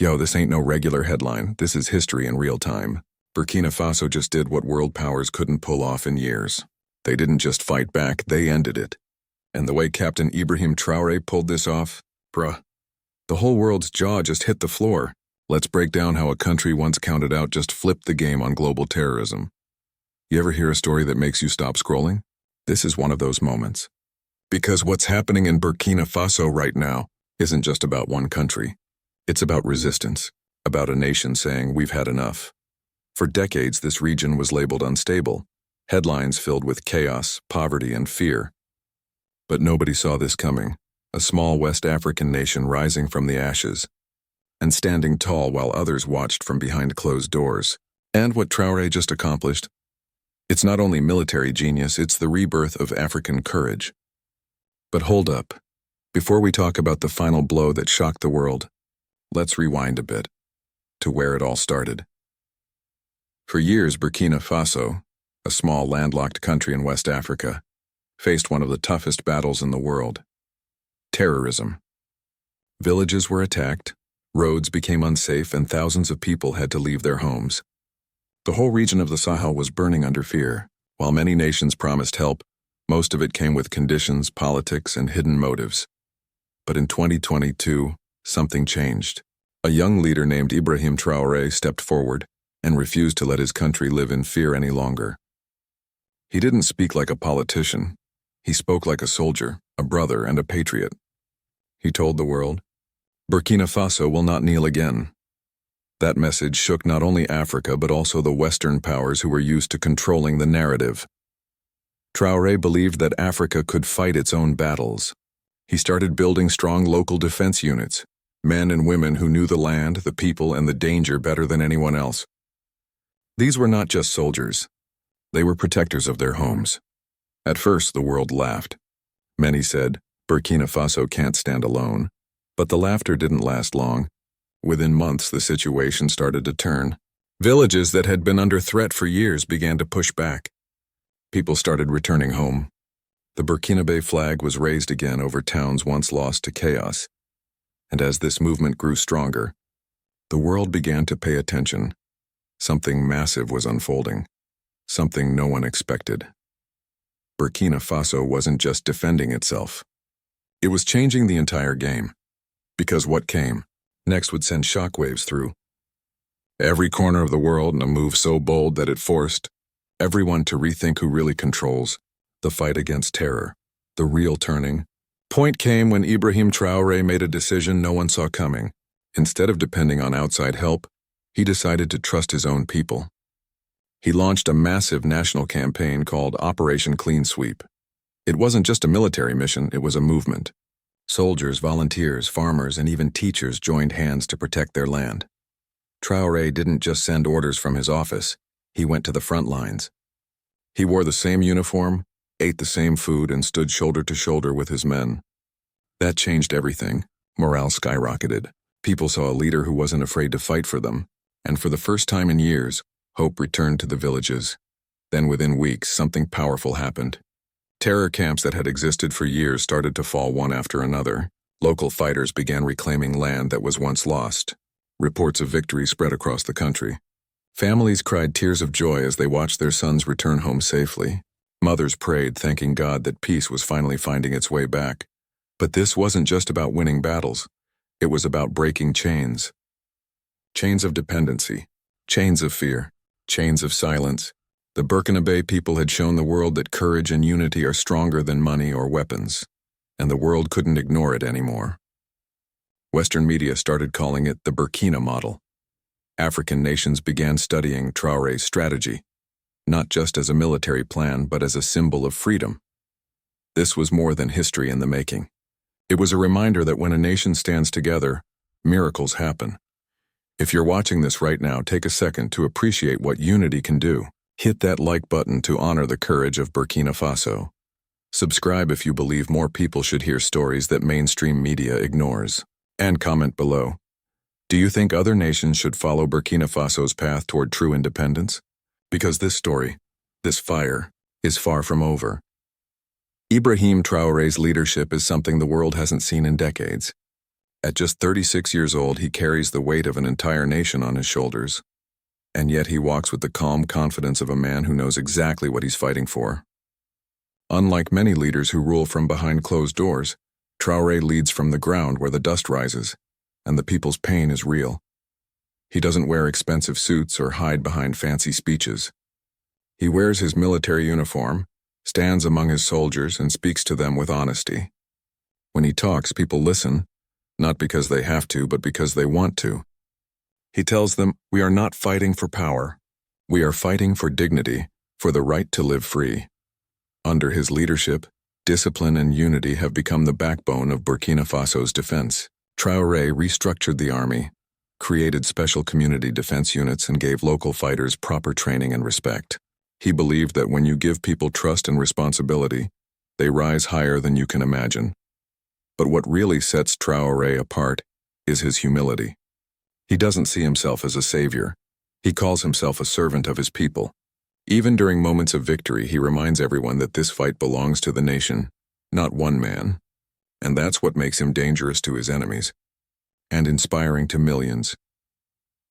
Yo, this ain't no regular headline. This is history in real time. Burkina Faso just did what world powers couldn't pull off in years. They didn't just fight back, they ended it. And the way Captain Ibrahim Traore pulled this off, bruh, the whole world's jaw just hit the floor. Let's break down how a country once counted out just flipped the game on global terrorism. You ever hear a story that makes you stop scrolling? This is one of those moments. Because what's happening in Burkina Faso right now isn't just about one country. It's about resistance, about a nation saying we've had enough. For decades, this region was labeled unstable, headlines filled with chaos, poverty, and fear. But nobody saw this coming, a small West African nation rising from the ashes and standing tall while others watched from behind closed doors. And what Traore just accomplished? It's not only military genius, it's the rebirth of African courage. But hold up. Before we talk about the final blow that shocked the world, let's rewind a bit to where it all started. For years, Burkina Faso, a small landlocked country in West Africa, faced one of the toughest battles in the world: terrorism. Villages were attacked, roads became unsafe, and thousands of people had to leave their homes. The whole region of the Sahel was burning under fear. While many nations promised help, most of it came with conditions, politics, and hidden motives. But in 2022, something changed. A young leader named Ibrahim Traore stepped forward and refused to let his country live in fear any longer. He didn't speak like a politician. He spoke like a soldier, a brother, and a patriot. He told the world, "Burkina Faso will not kneel again." That message shook not only Africa but also the Western powers who were used to controlling the narrative. Traore believed that Africa could fight its own battles. He started building strong local defense units, men and women who knew the land, the people, and the danger better than anyone else. These were not just soldiers. They were protectors of their homes. At first, the world laughed. Many said, Burkina Faso can't stand alone. But the laughter didn't last long. Within months, the situation started to turn. Villages that had been under threat for years began to push back. People started returning home. The Burkinabe flag was raised again over towns once lost to chaos. And as this movement grew stronger, the world began to pay attention. Something massive was unfolding. Something no one expected. Burkina Faso wasn't just defending itself. It was changing the entire game. Because what came next would send shockwaves through every corner of the world in a move so bold that it forced everyone to rethink who really controls the fight against terror. The real turning point came when Ibrahim Traore made a decision no one saw coming. Instead of depending on outside help, he decided to trust his own people. He launched a massive national campaign called Operation Clean Sweep. It wasn't just a military mission, it was a movement. Soldiers, volunteers, farmers, and even teachers joined hands to protect their land. Traore didn't just send orders from his office, he went to the front lines. He wore the same uniform, ate the same food, and stood shoulder to shoulder with his men. That changed everything. Morale skyrocketed. People saw a leader who wasn't afraid to fight for them, and for the first time in years, hope returned to the villages. Then within weeks, something powerful happened. Terror camps that had existed for years started to fall one after another. Local fighters began reclaiming land that was once lost. Reports of victory spread across the country. Families cried tears of joy as they watched their sons return home safely. Mothers prayed, thanking God that peace was finally finding its way back. But this wasn't just about winning battles. It was about breaking chains. Chains of dependency, chains of fear, chains of silence. The Burkinabe people had shown the world that courage and unity are stronger than money or weapons, and the world couldn't ignore it anymore. Western media started calling it the Burkina model. African nations began studying Traore's strategy, not just as a military plan, but as a symbol of freedom. This was more than history in the making. It was a reminder that when a nation stands together, miracles happen. If you're watching this right now, take a second to appreciate what unity can do. Hit that like button to honor the courage of Burkina Faso. Subscribe if you believe more people should hear stories that mainstream media ignores. And comment below. Do you think other nations should follow Burkina Faso's path toward true independence? Because this story, this fire, is far from over. Ibrahim Traore's leadership is something the world hasn't seen in decades. At just 36 years old, he carries the weight of an entire nation on his shoulders, and yet he walks with the calm confidence of a man who knows exactly what he's fighting for. Unlike many leaders who rule from behind closed doors, Traore leads from the ground where the dust rises, and the people's pain is real. He doesn't wear expensive suits or hide behind fancy speeches. He wears his military uniform, stands among his soldiers, and speaks to them with honesty. When he talks, people listen, not because they have to, but because they want to. He tells them, "We are not fighting for power. We are fighting for dignity, for the right to live free." Under his leadership, discipline and unity have become the backbone of Burkina Faso's defense. Traore restructured the army, created special community defense units, and gave local fighters proper training and respect. He believed that when you give people trust and responsibility, they rise higher than you can imagine. But what really sets Traore apart is his humility. He doesn't see himself as a savior. He calls himself a servant of his people. Even during moments of victory, he reminds everyone that this fight belongs to the nation, not one man. And that's what makes him dangerous to his enemies, and inspiring to millions.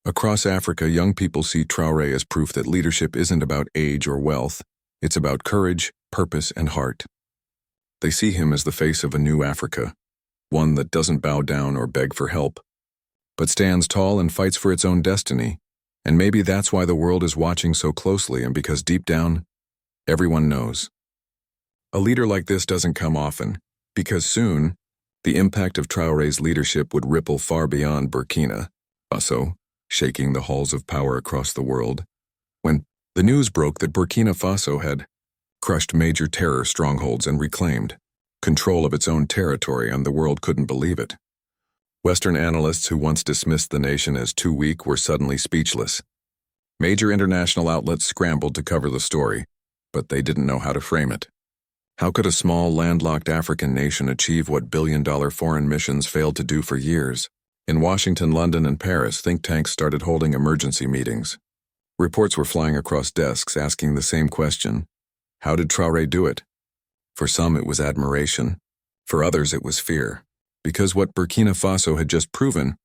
Across Africa, young people see Traore as proof that leadership isn't about age or wealth. It's about courage, purpose, and heart. They see him as the face of a new Africa, one that doesn't bow down or beg for help, but stands tall and fights for its own destiny. And maybe that's why the world is watching so closely, and because deep down, everyone knows. A leader like this doesn't come often, because soon, the impact of Traore's leadership would ripple far beyond Burkina Faso, shaking the halls of power across the world. When the news broke that Burkina Faso had crushed major terror strongholds and reclaimed control of its own territory, and the world couldn't believe it. Western analysts who once dismissed the nation as too weak were suddenly speechless. Major international outlets scrambled to cover the story, but they didn't know how to frame it. How could a small, landlocked African nation achieve what billion-dollar foreign missions failed to do for years? In Washington, London, and Paris, think tanks started holding emergency meetings. Reports were flying across desks asking the same question: how did Traore do it? For some, it was admiration. For others, it was fear. Because what Burkina Faso had just proven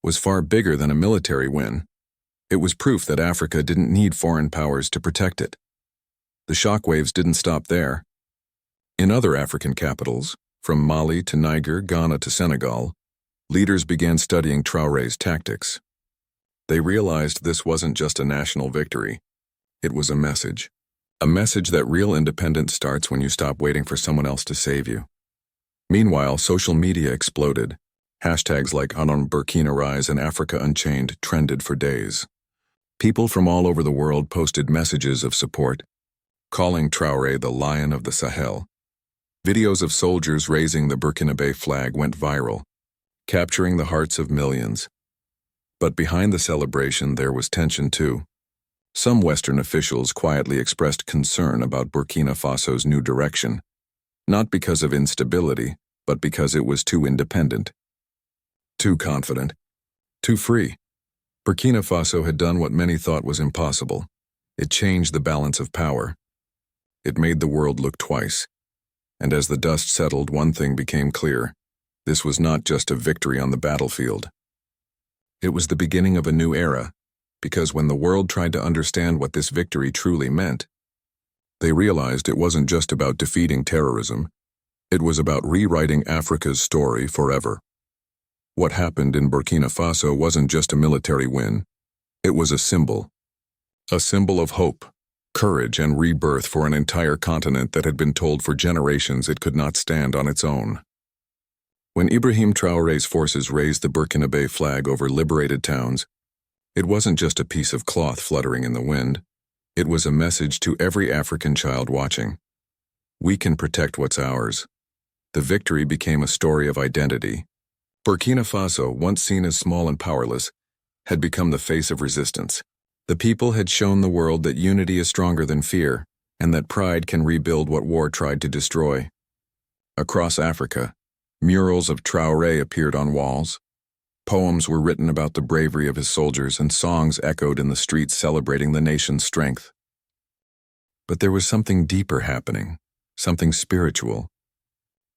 was far bigger than a military win. It was proof that Africa didn't need foreign powers to protect it. The shockwaves didn't stop there. In other African capitals, from Mali to Niger, Ghana to Senegal, leaders began studying Traore's tactics. They realized this wasn't just a national victory. It was a message. A message that real independence starts when you stop waiting for someone else to save you. Meanwhile, social media exploded. Hashtags like Unknown Burkina Rise and Africa Unchained trended for days. People from all over the world posted messages of support, calling Traore the Lion of the Sahel. Videos of soldiers raising the Burkinabe flag went viral, capturing the hearts of millions. But behind the celebration, there was tension too. Some Western officials quietly expressed concern about Burkina Faso's new direction, not because of instability, but because it was too independent, too confident, too free. Burkina Faso had done what many thought was impossible. It changed the balance of power. It made the world look twice. And as the dust settled, one thing became clear. This was not just a victory on the battlefield. It was the beginning of a new era, because when the world tried to understand what this victory truly meant, they realized it wasn't just about defeating terrorism. It was about rewriting Africa's story forever. What happened in Burkina Faso wasn't just a military win. It was a symbol of hope, courage, and rebirth for an entire continent that had been told for generations it could not stand on its own. When Ibrahim Traore's forces raised the Burkinabe flag over liberated towns, it wasn't just a piece of cloth fluttering in the wind. It was a message to every African child watching. We can protect what's ours. The victory became a story of identity. Burkina Faso, once seen as small and powerless, had become the face of resistance. The people had shown the world that unity is stronger than fear, and that pride can rebuild what war tried to destroy. Across Africa, murals of Traore appeared on walls. Poems were written about the bravery of his soldiers, and songs echoed in the streets celebrating the nation's strength. But there was something deeper happening, something spiritual.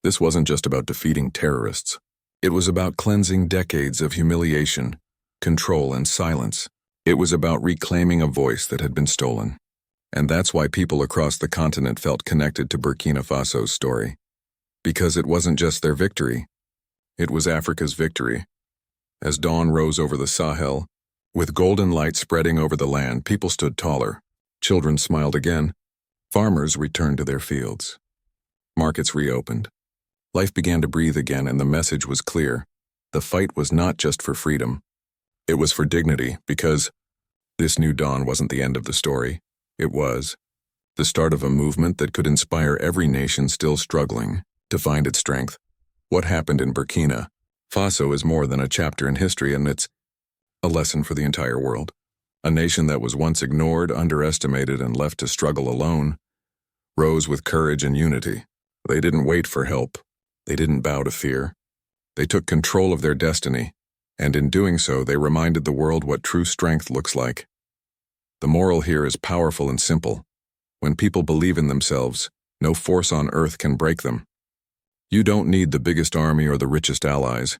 This wasn't just about defeating terrorists. It was about cleansing decades of humiliation, control, and silence. It was about reclaiming a voice that had been stolen. And that's why people across the continent felt connected to Burkina Faso's story. Because it wasn't just their victory. It was Africa's victory. As dawn rose over the Sahel, with golden light spreading over the land, people stood taller. Children smiled again. Farmers returned to their fields. Markets reopened. Life began to breathe again, and the message was clear. The fight was not just for freedom. It was for dignity, because this new dawn wasn't the end of the story. It was the start of a movement that could inspire every nation still struggling to find its strength. What happened in Burkina Faso is more than a chapter in history, and it's a lesson for the entire world. A nation that was once ignored, underestimated, and left to struggle alone rose with courage and unity. They didn't wait for help. They didn't bow to fear. They took control of their destiny, and in doing so, they reminded the world what true strength looks like. The moral here is powerful and simple. When people believe in themselves, no force on earth can break them. You don't need the biggest army or the richest allies.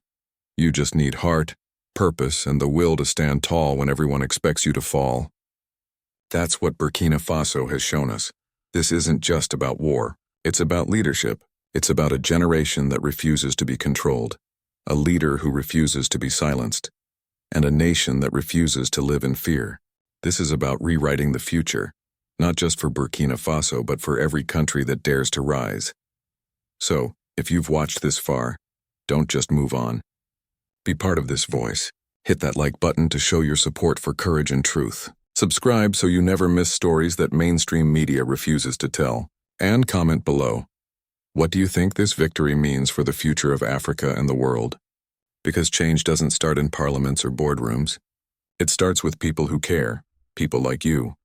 You just need heart, purpose, and the will to stand tall when everyone expects you to fall. That's what Burkina Faso has shown us. This isn't just about war. It's about leadership. It's about a generation that refuses to be controlled, a leader who refuses to be silenced, and a nation that refuses to live in fear. This is about rewriting the future, not just for Burkina Faso, but for every country that dares to rise. So, if you've watched this far, don't just move on. Be part of this voice. Hit that like button to show your support for courage and truth. Subscribe so you never miss stories that mainstream media refuses to tell. And comment below. What do you think this victory means for the future of Africa and the world? Because change doesn't start in parliaments or boardrooms. It starts with people who care, people like you.